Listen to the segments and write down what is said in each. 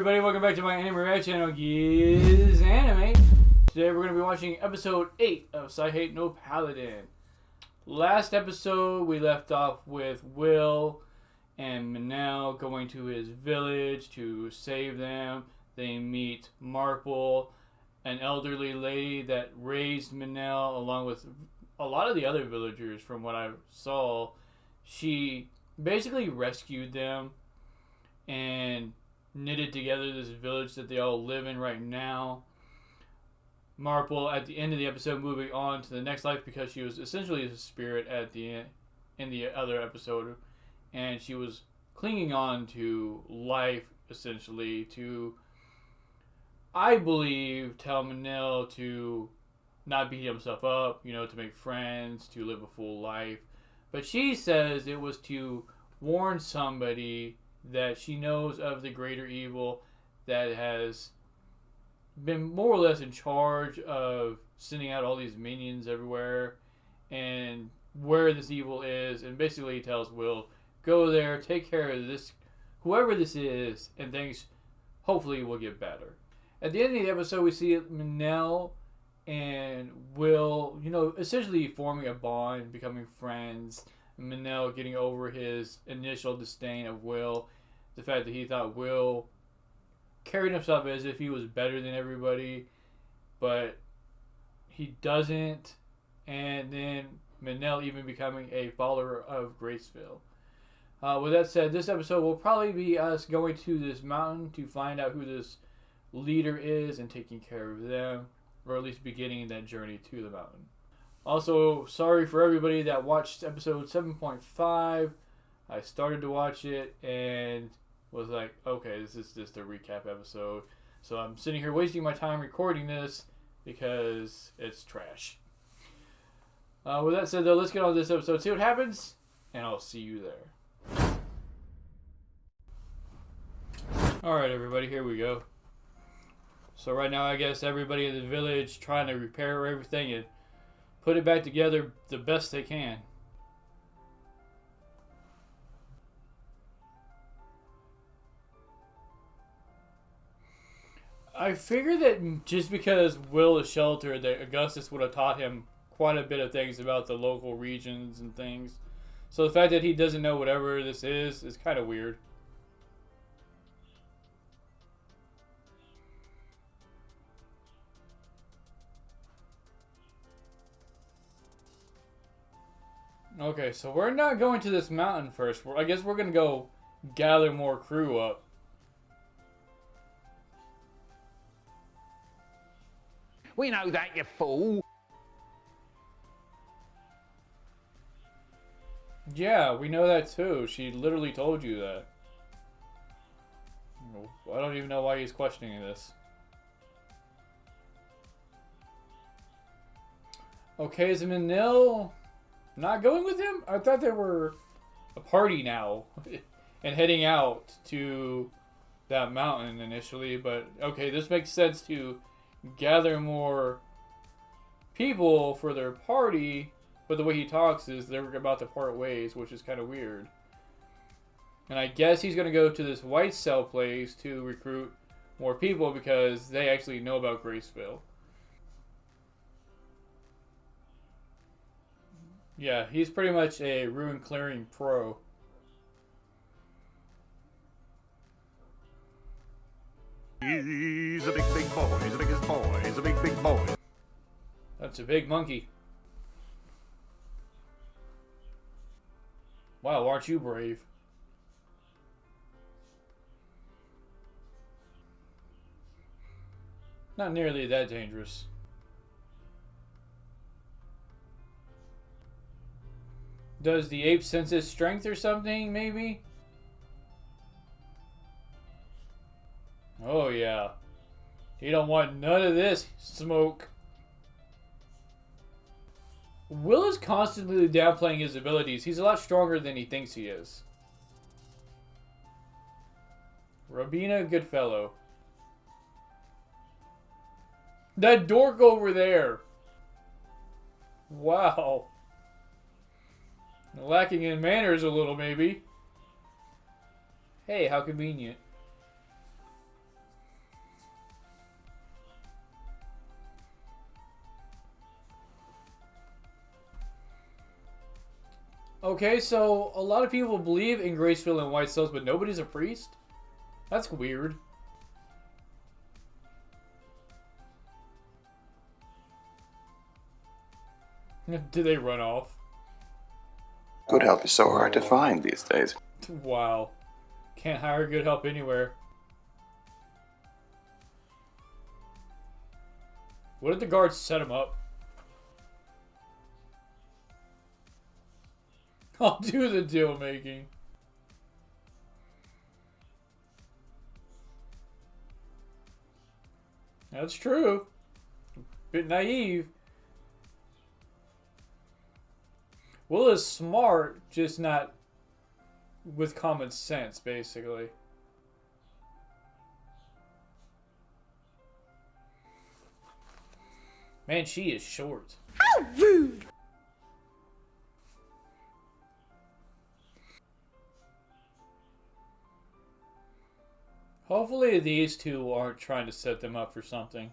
everybody, welcome back to my anime reaction channel, GizAnime. Today we're going to be watching episode 8 of Saihate no Paladin. Last episode we left off with Will and Manel going to his village to save them. They meet Marple, an elderly lady that raised Manel along with a lot of the other villagers from what I saw. She basically rescued them and knitted together this village that they all live in right now. Marple, at the end of the episode, moving on to the next life because she was essentially a spirit at the end, in the other episode, and she was clinging on to life essentially to, I believe, tell Manel to not beat himself up, to make friends, to live a full life. But she says it was to warn somebody that she knows of the greater evil that has been more or less in charge of sending out all these minions everywhere and where this evil is, and basically tells Will, go there, take care of this, whoever this is, and things hopefully will get better. At the end of the episode, we see Manel and Will, essentially forming a bond, becoming friends. Manel getting over his initial disdain of Will, the fact that he thought Will carried himself as if he was better than everybody, but he doesn't. And then Manel even becoming a follower of Graceville. With that said, this episode will probably be us going to this mountain to find out who this leader is and taking care of them, or at least beginning that journey to the mountain. Also, sorry for everybody that watched episode 7.5. I started to watch it and was like, okay, this is just a recap episode. So I'm sitting here wasting my time recording this because it's trash. With that said, though, let's get on to this episode, see what happens, and I'll see you there. Alright, everybody, here we go. So right now, I guess everybody in the village trying to repair everything and put it back together the best they can. I figure that just because Will is sheltered, that Augustus would have taught him quite a bit of things about the local regions and things. So the fact that he doesn't know whatever this is kind of weird. Okay, so we're not going to this mountain first. I guess we're going to go gather more crew up. We know that, you fool. Yeah, we know that too. She literally told you that. I don't even know why he's questioning this. Okay, is Manil not going with him? I thought they were a party now and heading out to that mountain initially, but okay, this makes sense to gather more people for their party, but the way he talks is they're about to part ways, which is kind of weird. And I guess he's going to go to this Whitesail place to recruit more people because they actually know about Graceville. Yeah, he's pretty much a ruin clearing pro. He's a big boy. He's the biggest boy. He's a big boy. That's a big monkey. Wow, aren't you brave? Not nearly that dangerous. Does the ape sense his strength or something, maybe? Oh, yeah. He don't want none of this smoke. Will is constantly downplaying his abilities. He's a lot stronger than he thinks he is. Robina, good fellow. That dork over there. Wow. Lacking in manners a little, maybe. Hey, how convenient. Okay, so a lot of people believe in Graceful and Whitesails, but nobody's a priest? That's weird. Did they run off? Good help is so hard to find these days. Wow. Can't hire good help anywhere. What did the guards set him up? I'll do the deal making. That's true. A bit naive. Will is smart, just not with common sense, basically. Man, she is short. How rude! Hopefully these two aren't trying to set them up for something.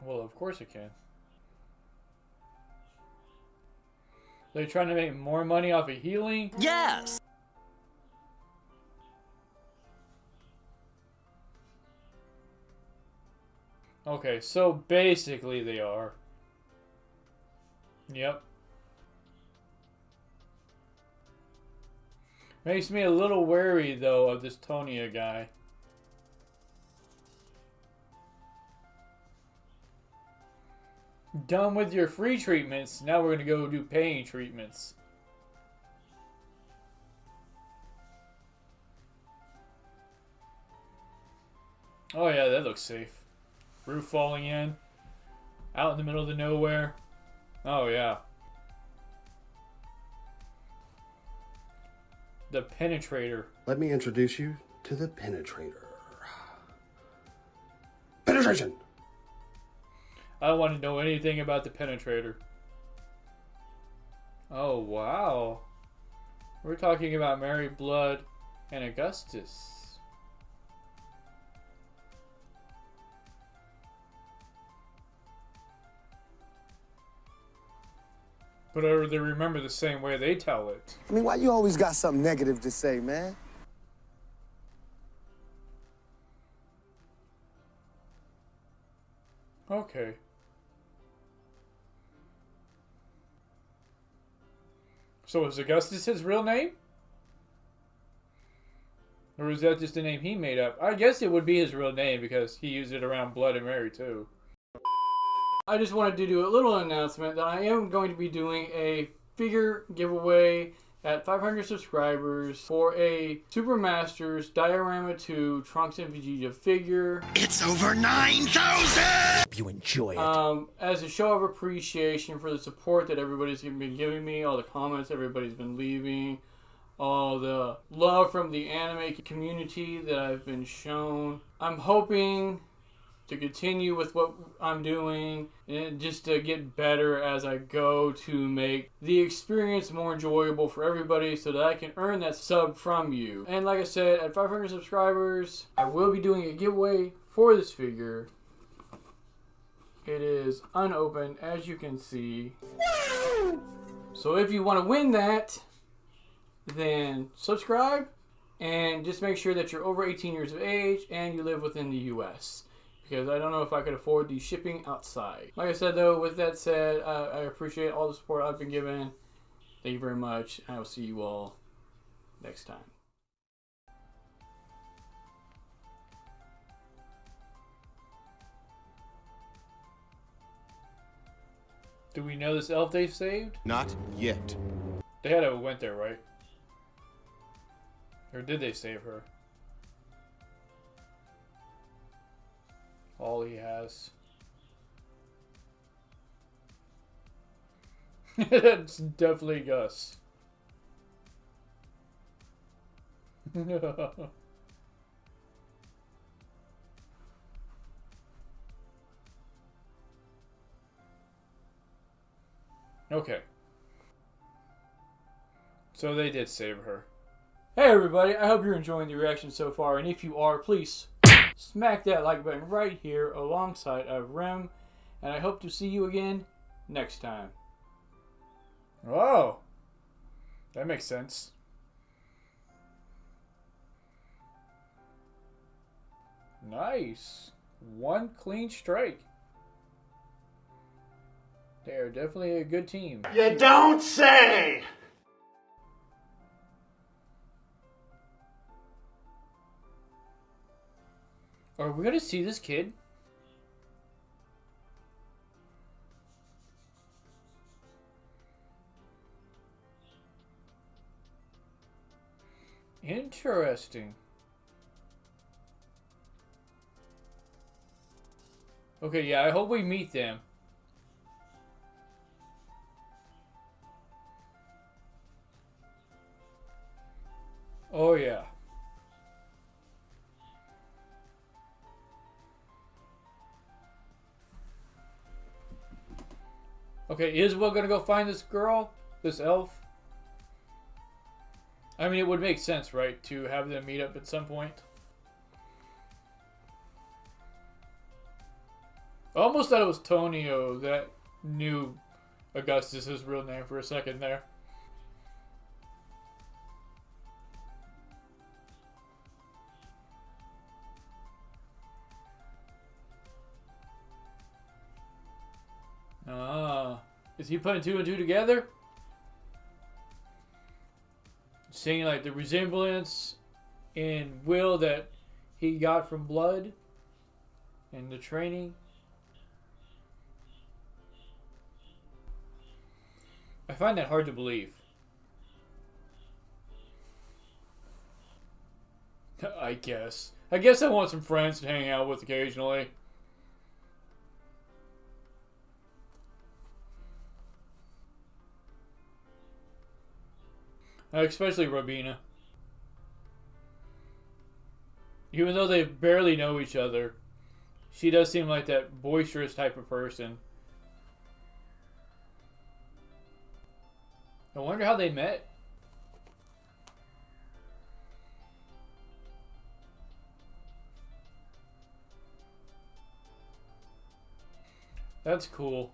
Well, of course it can. They're trying to make more money off of healing? Yes! Okay, so basically they are. Yep. Makes me a little wary, though, of this Tonio guy. Done with your free treatments, now we're going to go do paying treatments. Oh yeah, that looks safe. Roof falling in. Out in the middle of the nowhere. Oh yeah. The Penetrator. Let me introduce you to the Penetrator. Penetration! I don't want to know anything about the Penetrator. Oh wow. We're talking about Mary Blood and Augustus. But they remember the same way they tell it. I mean, why you always got something negative to say, man? Okay. So is Augustus his real name? Or is that just a name he made up? I guess it would be his real name because he used it around Blood and Mary too. I just wanted to do a little announcement that I am going to be doing a figure giveaway at 500 subscribers for a Super Masters Diorama 2 Trunks and Vegeta figure. It's over 9,000! You enjoy it. As a show of appreciation for the support that everybody's been giving me, all the comments everybody's been leaving, all the love from the anime community that I've been shown. I'm hoping to continue with what I'm doing and just to get better as I go to make the experience more enjoyable for everybody so that I can earn that sub from you. And like I said, at 500 subscribers, I will be doing a giveaway for this figure. It is unopened, as you can see. So if you want to win that, then subscribe and just make sure that you're over 18 years of age and you live within the US. Because I don't know if I could afford the shipping outside. Like I said though, with that said, I appreciate all the support I've been given. Thank you very much. I will see you all next time. Do we know this elf they saved? Not yet. They had to went there, right? Or did they save her? All he has. It's definitely Gus. Okay. So they did save her. Hey everybody, I hope you're enjoying the reaction so far, and if you are, please Smack that like button right here alongside of Rem, and I hope to see you again next time. Oh, that makes sense. Nice. One clean strike. They're definitely a good team. You don't say! Are we gonna see this kid? Interesting. Okay, yeah, I hope we meet them. Oh, yeah. Okay, is Will gonna go find this girl? This elf? I mean, it would make sense, right? To have them meet up at some point. I almost thought it was Tonio that knew Augustus's real name for a second there. Ah, is he putting two and two together? Seeing like the resemblance in Will that he got from Blood and the training. I find that hard to believe. I guess. I want some friends to hang out with occasionally. Especially Robina. Even though they barely know each other, she does seem like that boisterous type of person. I wonder how they met. That's cool.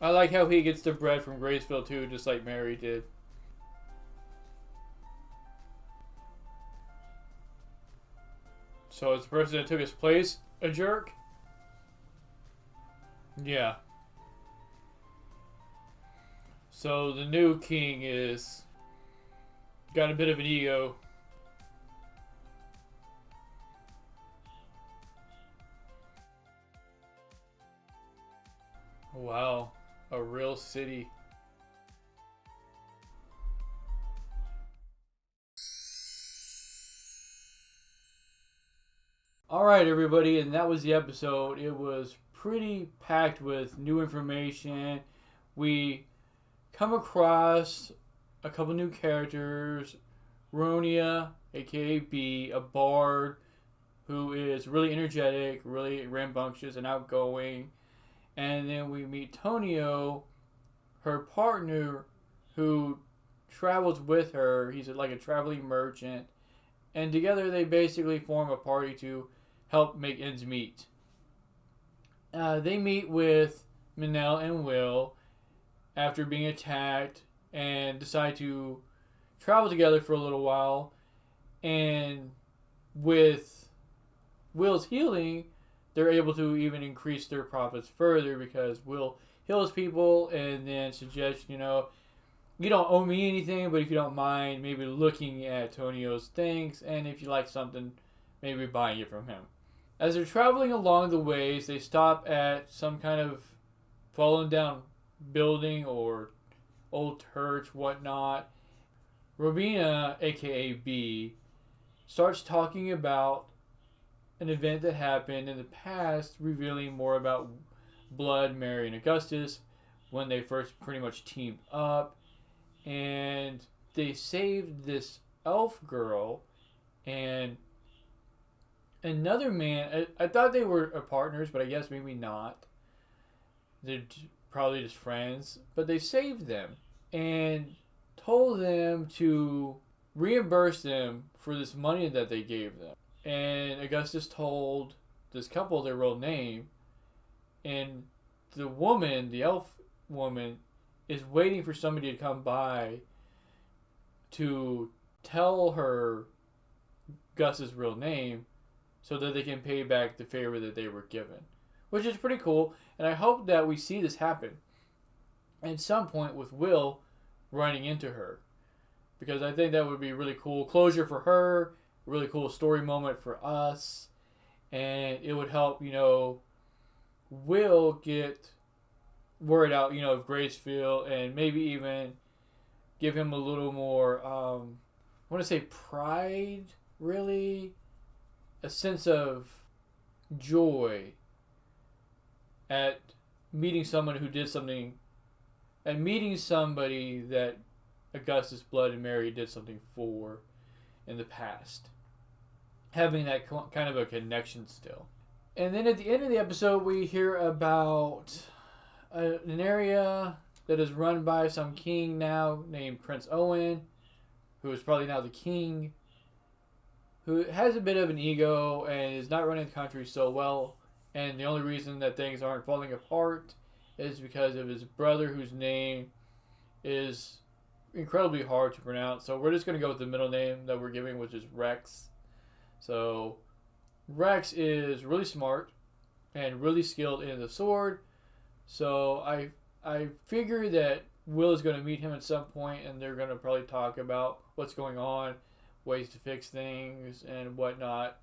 I like how he gets the bread from Graceville too, just like Mary did. So it's the person that took his place a jerk? Yeah. So the new king is got a bit of an ego. Wow, a real city. Alright everybody, and that was the episode. It was pretty packed with new information. We come across a couple new characters. Ronia, aka B, a bard who is really energetic, really rambunctious and outgoing. And then we meet Tonio, her partner, who travels with her. He's like a traveling merchant. And together they basically form a party to help make ends meet. They meet with Manel and Will after being attacked and decide to travel together for a little while. And with Will's healing, they're able to even increase their profits further because Will heals people and then suggests, you know, you don't owe me anything, but if you don't mind, maybe looking at Tonio's things, and if you like something, maybe buying it from him. As they're traveling along the ways, they stop at some kind of fallen down building or old church, whatnot. Robina, aka B, starts talking about an event that happened in the past, revealing more about Blood, Mary, and Augustus when they first pretty much teamed up. And they saved this elf girl and another man. I thought they were partners, but I guess maybe not. They're probably just friends. But they saved them and told them to reimburse them for this money that they gave them. and Augustus told this couple their real name, and the woman, the elf woman, is waiting for somebody to come by to tell her Gus's real name so that they can pay back the favor that they were given, which is pretty cool. And I hope that we see this happen at some point with Will running into her, because I think that would be really cool closure for her, really cool story moment for us, and it would help, Will get word out, of Gracefield, and maybe even give him a little more, I want to say pride, really, a sense of joy at meeting someone who did something, and meeting somebody that Augustus, Blood, and Mary did something for in the past. Having that kind of a connection still. And then at the end of the episode, we hear about an area that is run by some king now named Prince Owen, who is probably now the king, who has a bit of an ego and is not running the country so well. And the only reason that things aren't falling apart is because of his brother, whose name is incredibly hard to pronounce. So we're just going to go with the middle name that we're giving, which is Rex. So Rex is really smart and really skilled in the sword. So I figure that Will is going to meet him at some point, and they're going to probably talk about what's going on, ways to fix things, and whatnot,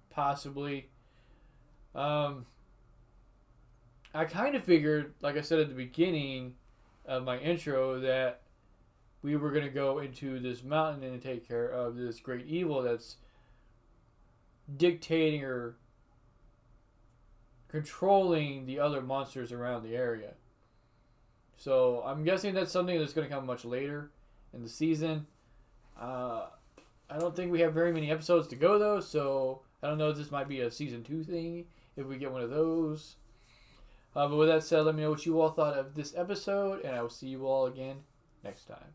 possibly. I kind of figured, like I said at the beginning of my intro, that we were going to go into this mountain and take care of this great evil that's dictating or controlling the other monsters around the area. So I'm guessing that's something that's going to come much later in the season. I don't think we have very many episodes to go, though, so I don't know if this might be a season 2 thing, if we get one of those. But with that said, let me know what you all thought of this episode, and I will see you all again next time.